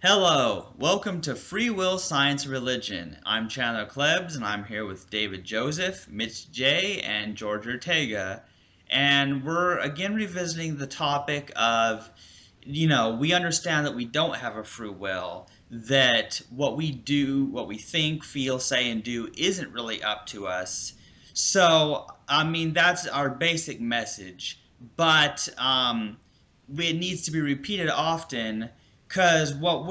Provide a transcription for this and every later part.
Hello, welcome to Free Will Science and Religion. I'm Chandler Klebs, and I'm here with David Joseph, Mitch J, and George Ortega. And we're again revisiting the topic of, we understand that we don't have a free will, that what we do, what we think, feel, say, and do isn't really up to us. So, that's our basic message. But it needs to be repeated often because what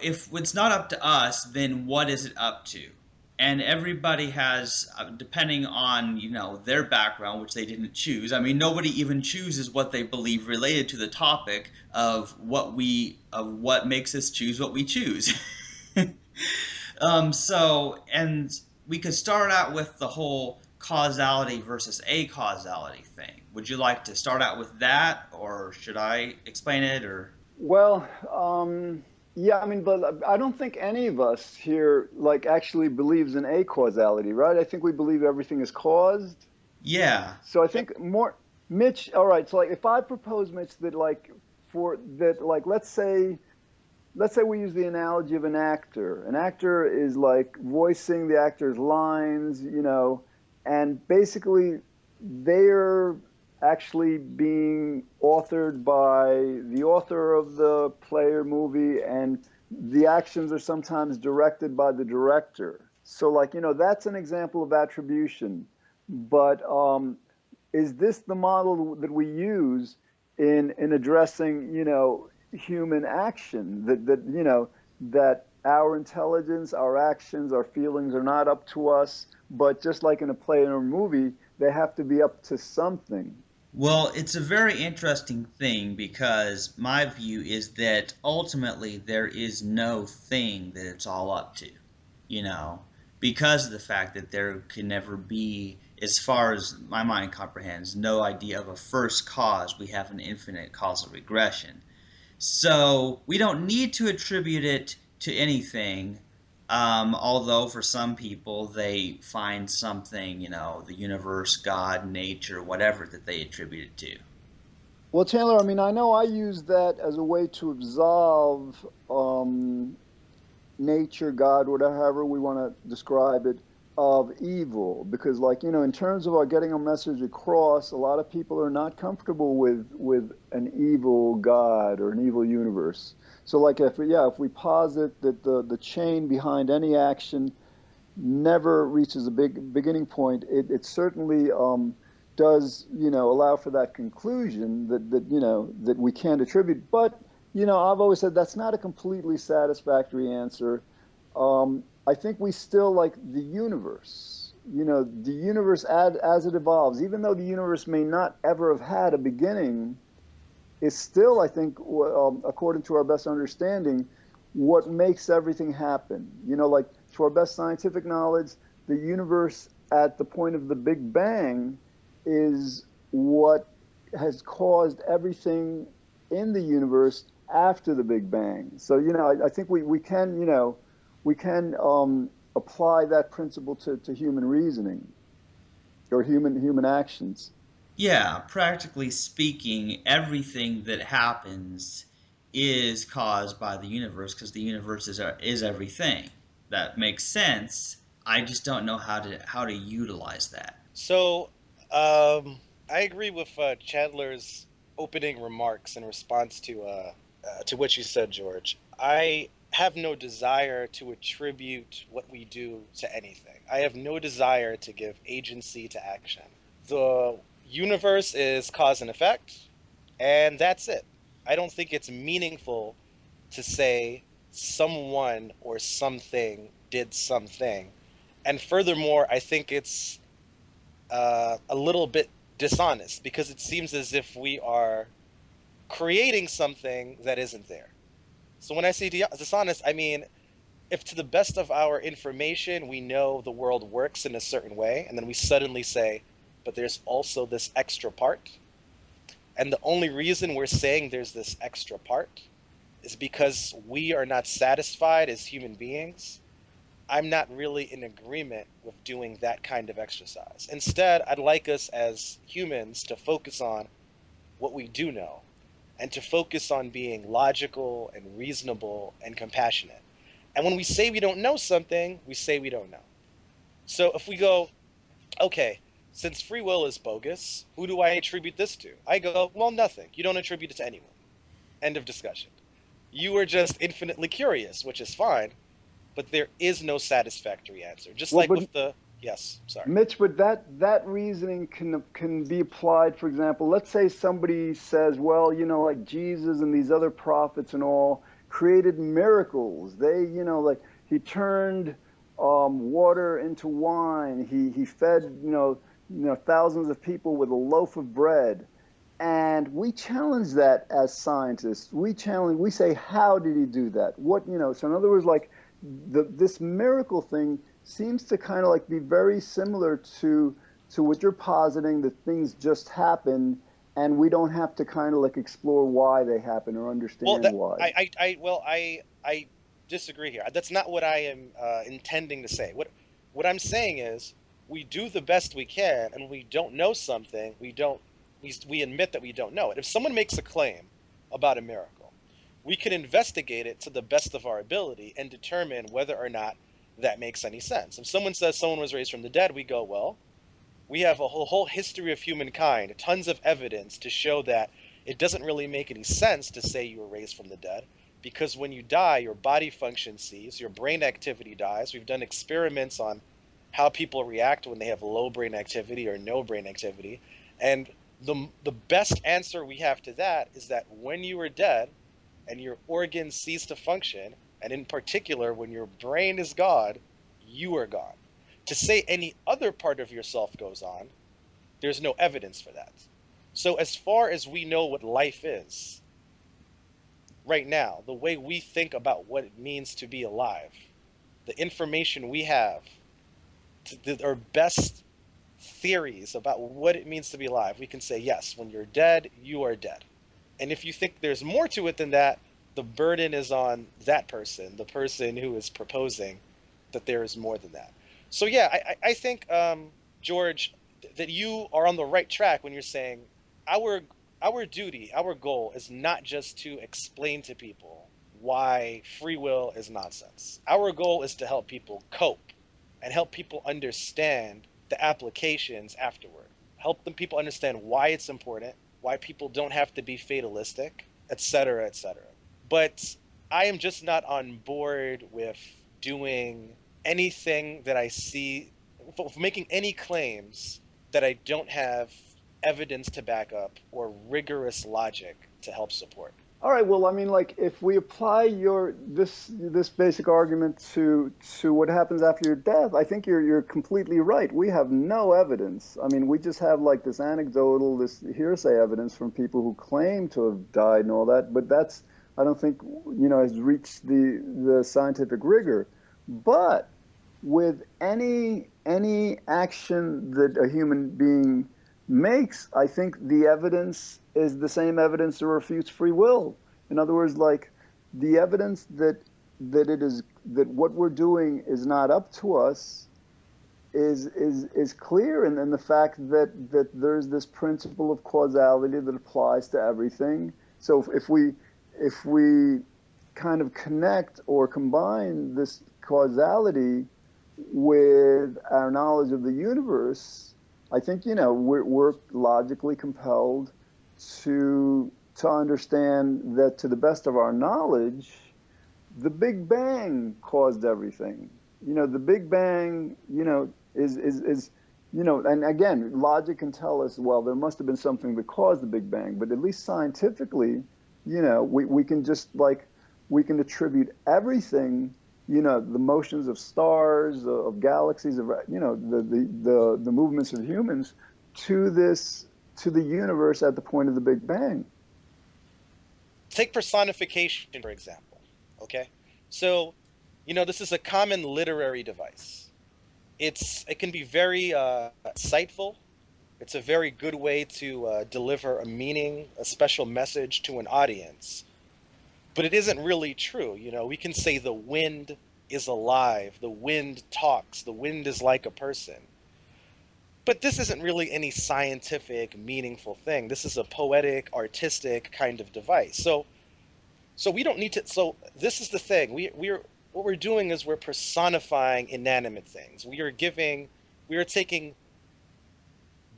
if it's not up to us, then what is it up to? And everybody has, depending on their background, which they didn't choose. I mean, nobody even chooses what they believe related to the topic of what makes us choose what we choose. And we could start out with the whole causality versus acausality thing. Would you like to start out with that, or should I explain it? Or Well, yeah, but I don't think any of us here actually believes in acausality, right? I think we believe everything is caused. yeah, So I Yep. think more, Mitch, all right, so if I propose, Mitch, that let's say we use the analogy of an actor. An actor is like voicing the actor's lines, and basically they're actually being authored by the author of the play or movie, and the actions are sometimes directed by the director. So, that's an example of attribution. But is this the model that we use in addressing, human action? That our intelligence, our actions, our feelings are not up to us, but just like in a play or a movie, they have to be up to something. well, it's a very interesting thing because my view is that ultimately there is no thing that it's all up to, you know, because of the fact that there can never be, as far as my mind comprehends, no idea of a first cause. We have an infinite causal regression. So we don't need to attribute it to anything. Although for some people they find something, the universe, God, nature, whatever that they attribute it to. Well, Chandler, I know I use that as a way to absolve nature, God, whatever however we want to describe it, of evil. Because, in terms of our getting our message across, a lot of people are not comfortable with an evil God or an evil universe. So, if we posit that the chain behind any action never reaches a big beginning point, it certainly does, allow for that conclusion that we can't attribute. But, I've always said that's not a completely satisfactory answer. I think we still like the universe. The universe as it evolves, even though the universe may not ever have had a beginning, is still, I think, according to our best understanding, what makes everything happen. To our best scientific knowledge, the universe at the point of the Big Bang is what has caused everything in the universe after the Big Bang. So, I think we can apply that principle to human reasoning or human actions. Yeah, practically speaking, everything that happens is caused by the universe because the universe is everything. That makes sense. I just don't know how to utilize that. So, um, I agree with Chandler's opening remarks in response to what you said, George. I have no desire to attribute what we do to anything. I have no desire to give agency to action. The universe is cause and effect, and that's it. I don't think it's meaningful to say someone or something did something. And furthermore, I think it's a little bit dishonest because it seems as if we are creating something that isn't there. So when I say dishonest, I mean if to the best of our information we know the world works in a certain way, and then we suddenly say, but there's also this extra part, and the only reason we're saying there's this extra part is because we are not satisfied as human beings. I'm not really in agreement with doing that kind of exercise. Instead, I'd like us as humans to focus on what we do know. and to focus on being logical and reasonable and compassionate. And when we say we don't know something, we say we don't know. So if we go, okay, since free will is bogus, who do I attribute this to? I go, well, nothing. You don't attribute it to anyone. End of discussion. You are just infinitely curious, which is fine, but there is no satisfactory answer. Just Well, like but with the, yes, sorry. Mitch, but that reasoning can be applied. For example, let's say somebody says, well, like Jesus and these other prophets and all created miracles. They, like he turned water into wine. He fed thousands of people with a loaf of bread. And we challenge that as scientists. We say, how did he do that? So in other words, like this miracle thing seems to kind of like be very similar to what you're positing, that things just happen and we don't have to kind of like explore why they happen or Well, understand that why. I disagree here. That's not what I am intending to say. What I'm saying is we do the best we can, and when we don't know something, we admit that we don't know it. If someone makes a claim about a miracle, we can investigate it to the best of our ability and determine whether or not that makes any sense. If someone says someone was raised from the dead, we go, well, we have a whole history of humankind, tons of evidence to show that it doesn't really make any sense to say you were raised from the dead, because when you die, your body function ceases, your brain activity dies. We've done experiments on how people react when they have low brain activity or no brain activity, and the best answer we have to that is that when you are dead and your organs cease to function, and in particular when your brain is gone, you are gone. To say any other part of yourself goes on, there's no evidence for that. So as far as we know what life is, right now, the way we think about what it means to be alive, the information we have, our best theories about what it means to be alive, we can say, yes, when you're dead, you are dead. And if you think there's more to it than that, the burden is on that person, the person who is proposing that there is more than that. So yeah, I think George, that you are on the right track when you're saying our our duty, our goal is not just to explain to people why free will is nonsense. Our goal is to help people cope and help people understand the applications afterward. Help them people understand why it's important, why people don't have to be fatalistic, etc., etc. But I am just not on board with doing anything that I see, for making any claims that I don't have evidence to back up or rigorous logic to help support. All right, well, I mean, like if we apply your this basic argument to what happens after your death, I think you're completely right. We have no evidence. I mean, we just have like this anecdotal, this hearsay evidence from people who claim to have died and all that, but that's, I don't think, has reached the scientific rigor. But with any action that a human being makes, I think the evidence is the same evidence that refutes free will. In other words, like the evidence that what we're doing is not up to us is clear, and then the fact that there's this principle of causality that applies to everything. So if we kind of connect or combine this causality with our knowledge of the universe, I think we're logically compelled to understand that to the best of our knowledge, the Big Bang caused everything. The Big Bang, is and again, logic can tell us, well, there must have been something that caused the Big Bang, but at least scientifically, we can just like we can attribute everything, the motions of stars, of galaxies, of the movements of humans to the universe at the point of the Big Bang. Take personification, for example. Okay? So, this is a common literary device. It can be very insightful. It's a very good way to deliver a meaning, a special message to an audience. But it isn't really true. We can say the wind is alive, the wind talks, the wind is like a person. But this isn't really any scientific, meaningful thing. This is a poetic, artistic kind of device. So we don't need to. So this is the thing. We're what we're doing is we're personifying inanimate things. We are taking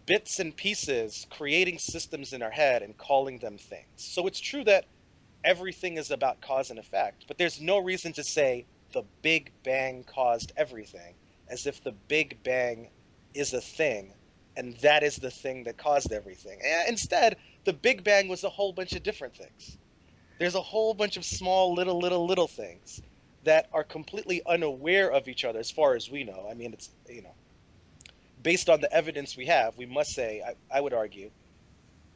bits and pieces, creating systems in our head and calling them things. So it's true that everything is about cause and effect, but there's no reason to say the Big Bang caused everything, as if the Big Bang is a thing and that is the thing that caused everything. Instead, the Big Bang was a whole bunch of different things. There's a whole bunch of small little things that are completely unaware of each other as far as we know. I mean, it's, based on the evidence we have, we must say, I would argue,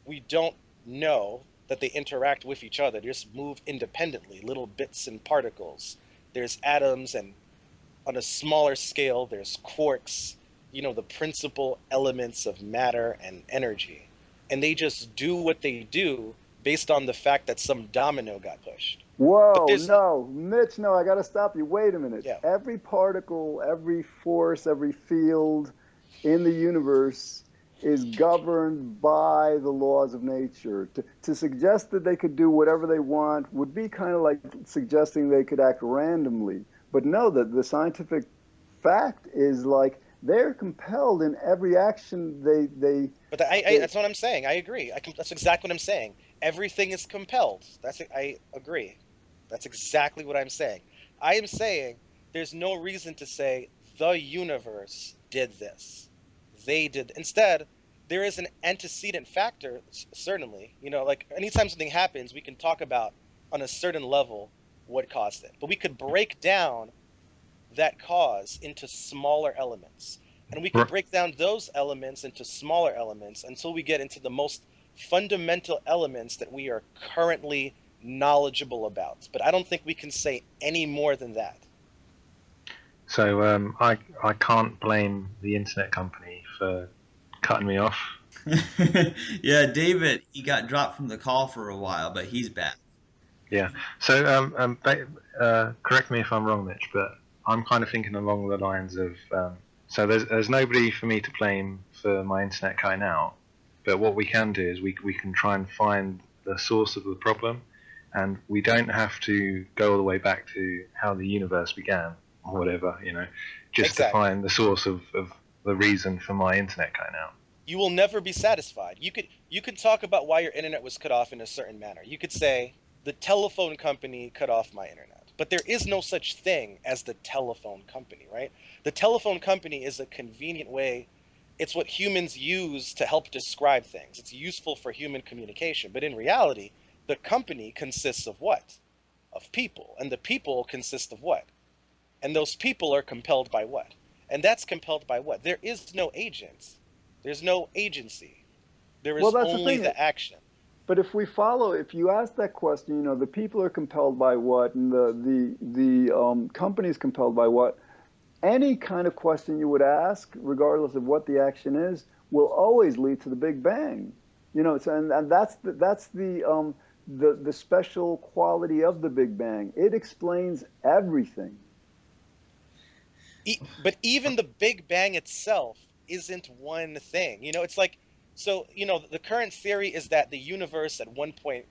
we don't know that they interact with each other. They just move independently, little bits and particles. There's atoms, and on a smaller scale, there's quarks, the principal elements of matter and energy. And they just do what they do based on the fact that some domino got pushed. But Whoa, there's, no, Mitch, no, I got to stop you. Wait a minute. yeah, Every particle, every force, every field in the universe is governed by the laws of nature. To suggest that they could do whatever they want would be kind of like suggesting they could act randomly. But no, the scientific fact is like they're compelled in every action but they that's what I'm saying. I agree. That's exactly what I'm saying. Everything is compelled. I agree. That's exactly what I'm saying. I am saying there's no reason to say the universe did this. They did. Instead, there is an antecedent factor, certainly. Like anytime something happens, we can talk about on a certain level what caused it. But we could break down that cause into smaller elements. And we could R- break down those elements into smaller elements until we get into the most fundamental elements that we are currently knowledgeable about. But I don't think we can say any more than that. So I can't blame the internet company for cutting me off. Yeah, David, he got dropped from the call for a while, but he's back. Yeah. So correct me if I'm wrong, Mitch, but I'm kind of thinking along the lines of so there's nobody for me to blame for my internet cutting out, but what we can do is we can try and find the source of the problem, and we don't have to go all the way back to how the universe began or whatever, just to Exactly. find the source of the reason for my internet cutting out. You will never be satisfied. You could talk about why your internet was cut off in a certain manner. You could say the telephone company cut off my internet. But there is no such thing as the telephone company, right? The telephone company is a convenient way. It's what humans use to help describe things. It's useful for human communication. But in reality, the company consists of what? Of people. And the people consist of what? And those people are compelled by what? And that's compelled by what? There is no agent. There's no agency. There well, is that's the only thing. the action. But if you ask that question, the people are compelled by what, and the company is compelled by what. Any kind of question you would ask, regardless of what the action is, will always lead to the Big Bang. And that's the special quality of the Big Bang. It explains everything. But even the Big Bang itself isn't one thing. It's like, so, the current theory is that the universe at one point,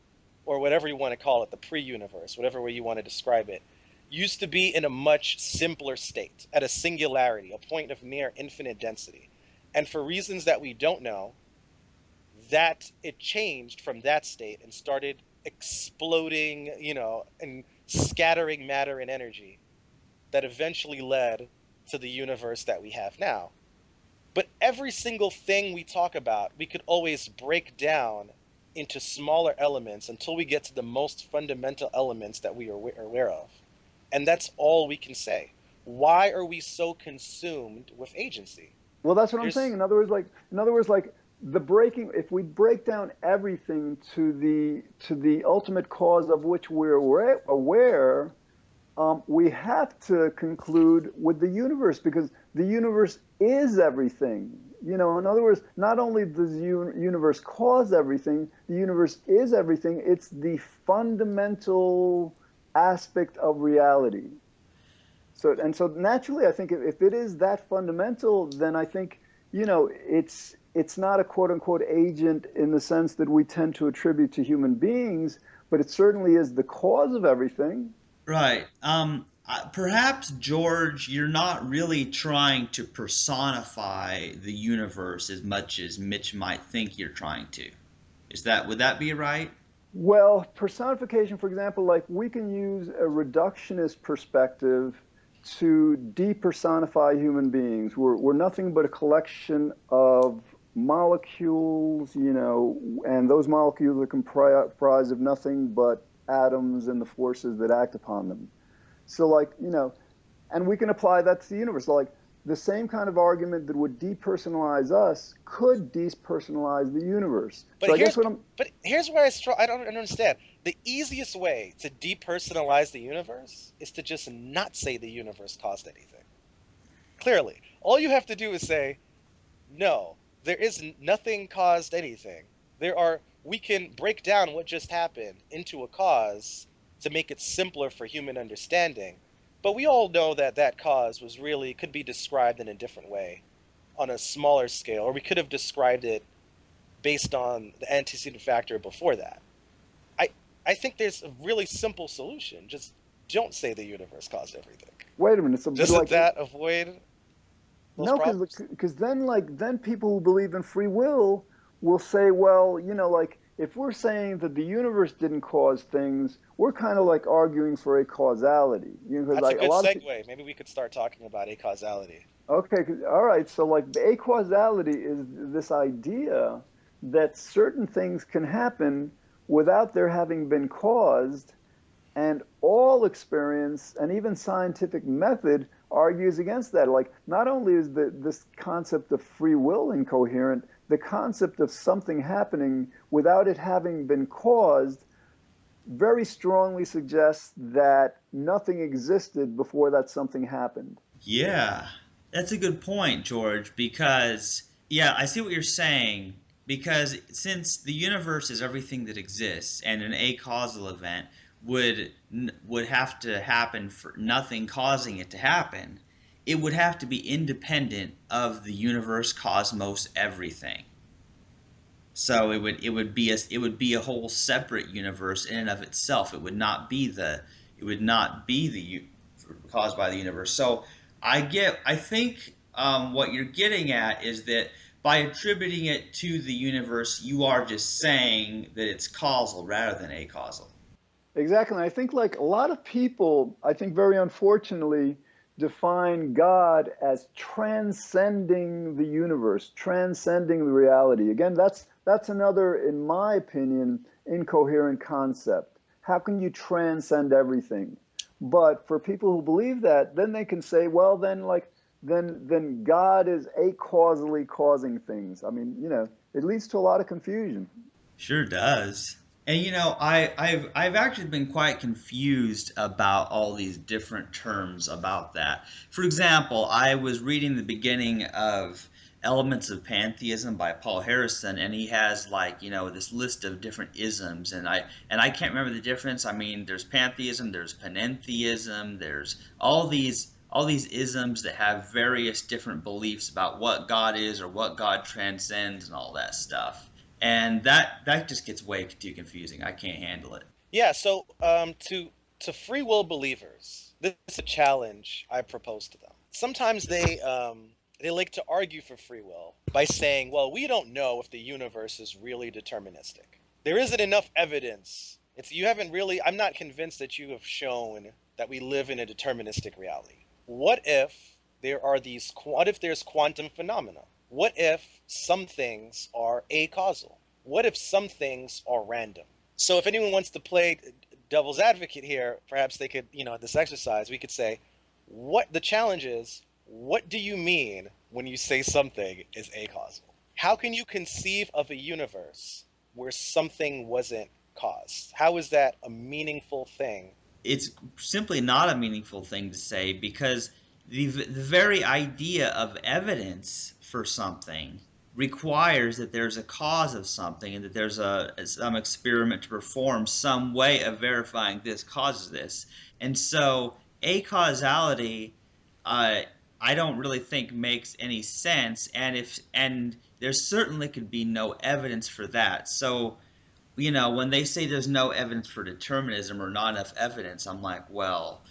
or whatever you want to call it, the pre-universe, whatever way you want to describe it, used to be in a much simpler state, at a singularity, a point of near infinite density. And for reasons that we don't know, that it changed from that state and started exploding, and scattering matter and energy that eventually led to the universe that we have now. But every single thing we talk about, we could always break down into smaller elements until we get to the most fundamental elements that we are aware of. And that's all we can say. Why are we so consumed with agency? Well, that's what I'm saying. There's In other words, the breaking. If we break down everything to the ultimate cause of which we're aware, we have to conclude with the universe because the universe is everything. In other words, not only does the universe cause everything, the universe is everything. It's the fundamental aspect of reality. So naturally, I think if it is that fundamental, then I think it's not a quote unquote agent in the sense that we tend to attribute to human beings, but it certainly is the cause of everything. Right. Perhaps, George, you're not really trying to personify the universe as much as Mitch might think you're trying to. Would that be right? Well, personification, for example, like we can use a reductionist perspective to depersonify human beings. We're nothing but a collection of molecules, and those molecules are comprised of nothing but atoms and the forces that act upon them. So, like, and we can apply that to the universe. Like, the same kind of argument that would depersonalize us could depersonalize the universe. But So I here's guess what I'm but here's where I don't understand. The easiest way to depersonalize the universe is to just not say the universe caused anything. Clearly, all you have to do is say, no, there is nothing caused anything. We can break down what just happened into a cause to make it simpler for human understanding. But we all know that that cause could be described in a different way on a smaller scale, or we could have described it based on the antecedent factor before that. I I think there's a really simple solution. Just don't say the universe caused everything. wait a minute. So, but Doesn't like, that avoid those no, problems? because then people who believe in free will say, well, like if we're saying that the universe didn't cause things, we're kind of like arguing for a causality. Because That's a like a good lot of segue. Maybe we could start talking about acausality. okay, all right. So like a causality is this idea that certain things can happen without their having been caused, and all experience and even scientific method argues against that. Like, not only is this concept of free will incoherent, the concept of something happening without it having been caused very strongly suggests that nothing existed before that something happened. Yeah, that's a good point, George, because, yeah, I see what you're saying. Because since the universe is everything that exists, and an acausal event would have to happen for nothing causing it to happen, it would have to be independent of the universe, cosmos, everything. So it would be a whole separate universe in and of itself. It would not be caused by the universe. So I think what you're getting at is that by attributing it to the universe, you are just saying that it's causal rather than acausal. Exactly. And I think like a lot of people, I think very unfortunately, define God as transcending the universe, transcending the reality. Again, that's another, in my opinion, incoherent concept. How can you transcend everything? But for people who believe that, then they can say, well, then God is acausally causing things. I mean, it leads to a lot of confusion. Sure does. And I've actually been quite confused about all these different terms about that. For example, I was reading the beginning of Elements of Pantheism by Paul Harrison, and he has like, this list of different isms, and I can't remember the difference. I mean, there's pantheism, there's panentheism, there's all these isms that have various different beliefs about what God is or what God transcends and all that stuff. And that just gets way too confusing. I can't handle it. Yeah, so to free will believers, this is a challenge I propose to them. Sometimes they like to argue for free will by saying, well, we don't know if the universe is really deterministic. There isn't enough evidence. You haven't really I'm not convinced that you have shown that we live in a deterministic reality. What if there's quantum phenomena? What if some things are acausal? What if some things are random? So if anyone wants to play devil's advocate here, perhaps they could, this exercise, we could say, what the challenge is, what do you mean when you say something is acausal? How can you conceive of a universe where something wasn't caused? How is that a meaningful thing? It's simply not a meaningful thing to say because the very idea of evidence for something requires that there's a cause of something and that there's some experiment to perform, some way of verifying this causes this. And so acausality, uh, I don't really think makes any sense, and there certainly could be no evidence for that. So, when they say there's no evidence for determinism or not enough evidence, I'm like, well,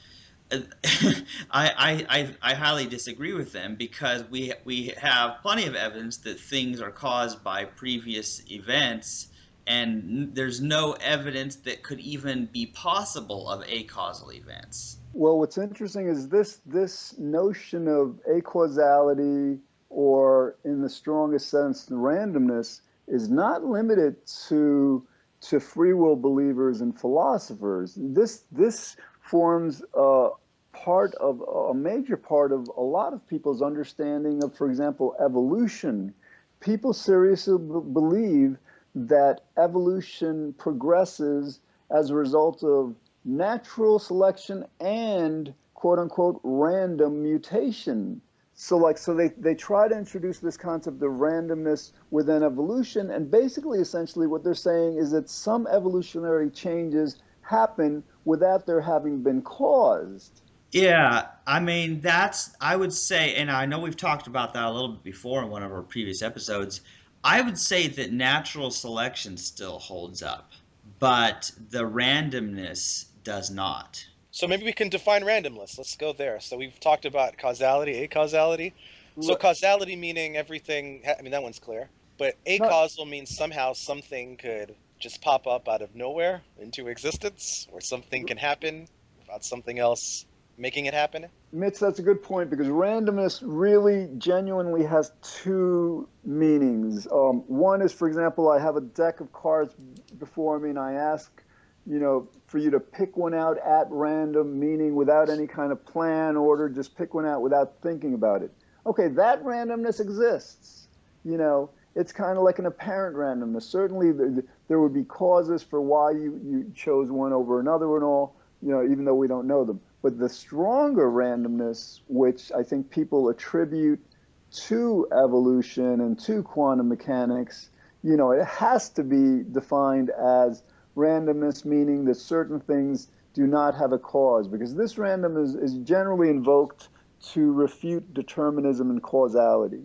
I highly disagree with them, because we have plenty of evidence that things are caused by previous events, and there's no evidence that could even be possible of acausal events. Well, what's interesting is this notion of acausality, or in the strongest sense, the randomness, is not limited to free will believers and philosophers. This forms a major part of a lot of people's understanding of, for example, evolution. People seriously believe that evolution progresses as a result of natural selection and quote unquote random mutation. So they try to introduce this concept of randomness within evolution, and basically essentially what they're saying is that some evolutionary changes happen without their having been caused. Yeah, I mean, I would say, and I know we've talked about that a little bit before in one of our previous episodes. I would say that natural selection still holds up, but the randomness does not. So maybe we can define randomness. Let's go there. So we've talked about causality, acausality. So causality meaning everything, I mean, that one's clear. But Not acausal means somehow something could just pop up out of nowhere into existence, or something can happen without something else making it happen. Mitch, that's a good point, because randomness really genuinely has two meanings. One is, for example, I have a deck of cards before me and I ask, for you to pick one out at random, meaning without any kind of plan, order, just pick one out without thinking about it. Okay, that randomness exists. It's kind of like an apparent randomness. Certainly, there would be causes for why you chose one over another and all, even though we don't know them. But the stronger randomness, which I think people attribute to evolution and to quantum mechanics, it has to be defined as randomness, meaning that certain things do not have a cause, because this randomness is generally invoked to refute determinism and causality.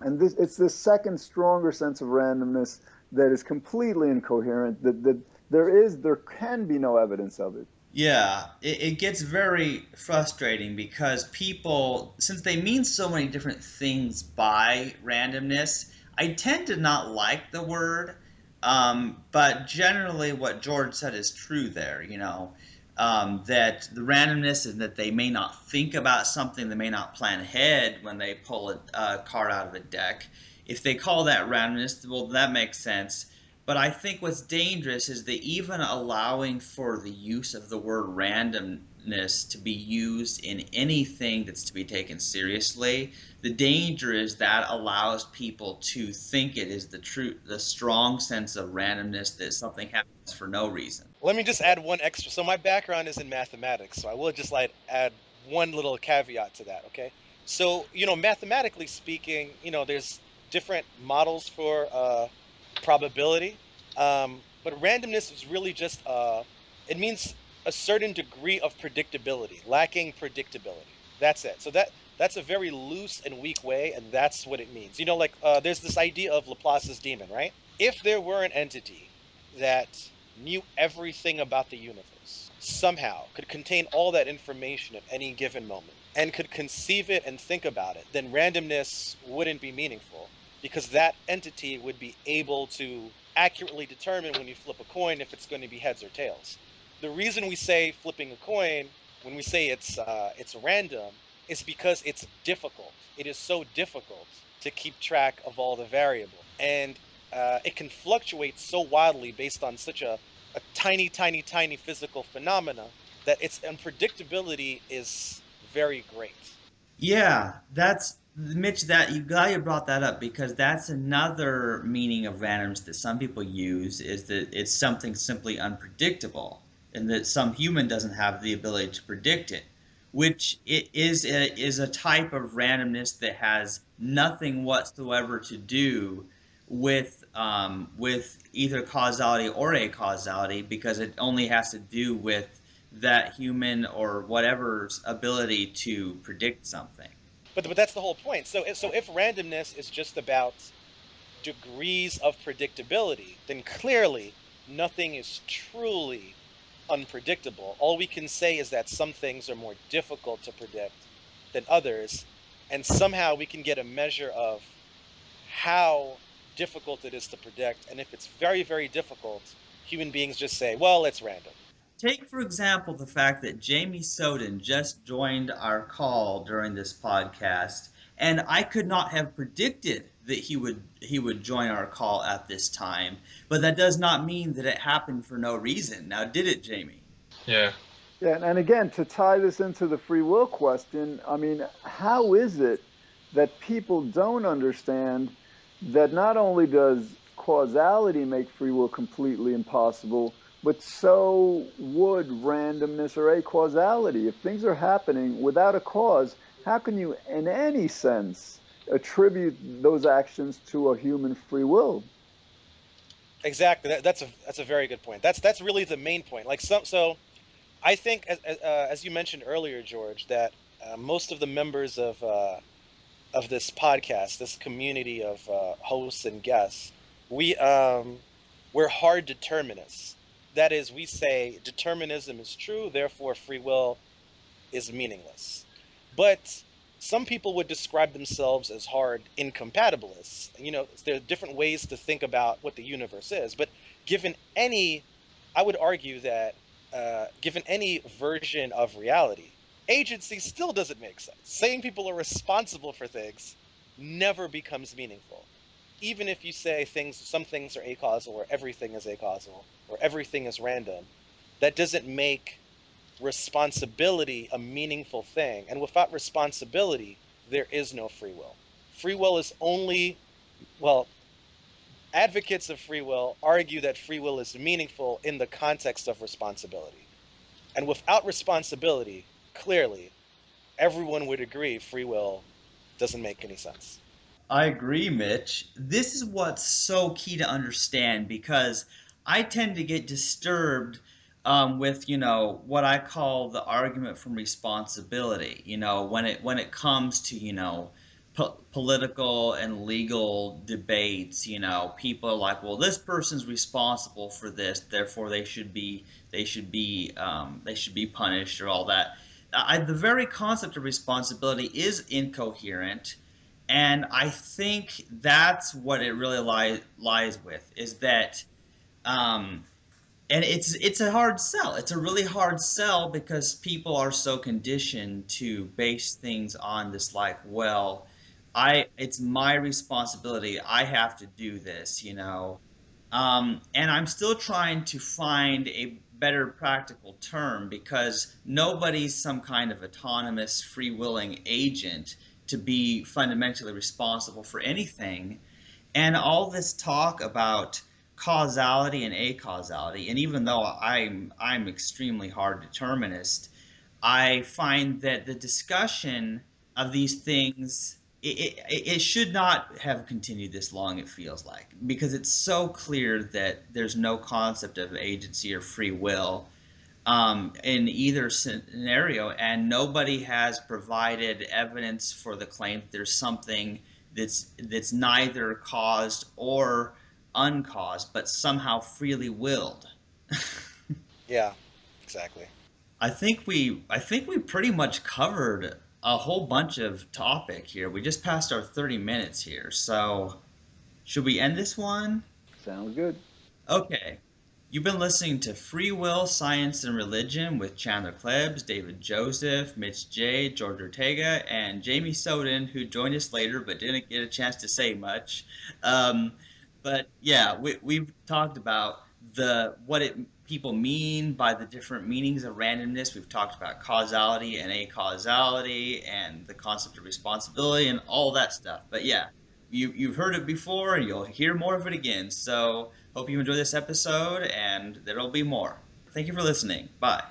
And it's this second stronger sense of randomness that is completely incoherent, that there can be no evidence of it. Yeah, it gets very frustrating, because people, since they mean so many different things by randomness, I tend to not like the word. But generally, what George said is true there, that the randomness is that they may not think about something, they may not plan ahead when they pull a card out of a deck. If they call that randomness, well, that makes sense. But I think what's dangerous is that even allowing for the use of the word randomness to be used in anything that's to be taken seriously, the danger is that allows people to think it is the strong sense of randomness, that something happens for no reason. Let me just add one extra. So my background is in mathematics, so I will just like add one little caveat to that, okay? So, mathematically speaking, there's different models for probability. But randomness is really just it means a certain degree of predictability, lacking predictability. That's it. So that's a very loose and weak way, and that's what it means. Like there's this idea of Laplace's demon, right? If there were an entity that knew everything about the universe, somehow could contain all that information at any given moment, and could conceive it and think about it, then randomness wouldn't be meaningful, because that entity would be able to accurately determine when you flip a coin if it's going to be heads or tails. The reason we say flipping a coin, when we say it's random, is because it's difficult. It is so difficult to keep track of all the variables, and it can fluctuate so wildly based on such a tiny, tiny, tiny physical phenomena that its unpredictability is very great. Yeah, that's Mitch. That you glad you brought that up, because that's another meaning of randomness that some people use, is that it's something simply unpredictable, and that some human doesn't have the ability to predict it, which is a type of randomness that has nothing whatsoever to do with either causality or acausality, because it only has to do with that human or whatever's ability to predict something. But that's the whole point. So if randomness is just about degrees of predictability, then clearly nothing is truly unpredictable. All we can say is that some things are more difficult to predict than others, and somehow we can get a measure of how difficult it is to predict. And if it's very, very difficult, human beings just say, well, it's random. Take, for example, the fact that Jamie Soden just joined our call during this podcast, and I could not have predicted that he would join our call at this time, but that does not mean that it happened for no reason. Now, did it, Jamie? Yeah. Yeah, and again, to tie this into the free will question, I mean, how is it that people don't understand that not only does causality make free will completely impossible, but so would randomness or acausality? If things are happening without a cause, how can you, in any sense, attribute those actions to a human free will? Exactly. That's a very good point. That's really the main point. So I think, as you mentioned earlier, George, that most of the members of this podcast, this community of hosts and guests, we we're hard determinists. That is, we say determinism is true, therefore free will is meaningless. But some people would describe themselves as hard incompatibilists. There are different ways to think about what the universe is. But given any, I would argue that given any version of reality, agency still doesn't make sense. Saying people are responsible for things never becomes meaningful. Even if you say some things are acausal, or everything is acausal, or everything is random, that doesn't make responsibility a meaningful thing. And without responsibility, there is no free will. Free will is only, well, advocates of free will argue that free will is meaningful in the context of responsibility. And without responsibility, clearly, everyone would agree free will doesn't make any sense. I agree, Mitch. This is what's so key to understand because I tend to get disturbed with, what I call the argument from responsibility. When it comes to, political and legal debates, people are like, well, this person's responsible for this, therefore they should be punished or all that. The very concept of responsibility is incoherent, and I think that's what it really lies with is that, um, and it's a hard sell. It's a really hard sell because people are so conditioned to base things on this, like, well, it's my responsibility. I have to do this. And I'm still trying to find a better practical term because nobody's some kind of autonomous, free willing agent to be fundamentally responsible for anything. And all this talk about causality and acausality, and even though I'm extremely hard determinist, I find that the discussion of these things it should not have continued this long, it feels like, because it's so clear that there's no concept of agency or free will in either scenario, and nobody has provided evidence for the claim that there's something that's neither caused or uncaused, but somehow freely willed. Yeah, exactly. I think we pretty much covered a whole bunch of topic here. We just passed our 30 minutes here, so should we end this one? Sounds good. Okay. You've been listening to Free Will, Science, and Religion with Chandler Klebs, David Joseph, Mitch J., George Ortega, and Jamie Soden, who joined us later but didn't get a chance to say much. Um, but yeah, we've talked about what people mean by the different meanings of randomness. We've talked about causality and acausality and the concept of responsibility and all that stuff. But yeah, you've heard it before and you'll hear more of it again. So hope you enjoy this episode, and there'll be more. Thank you for listening. Bye.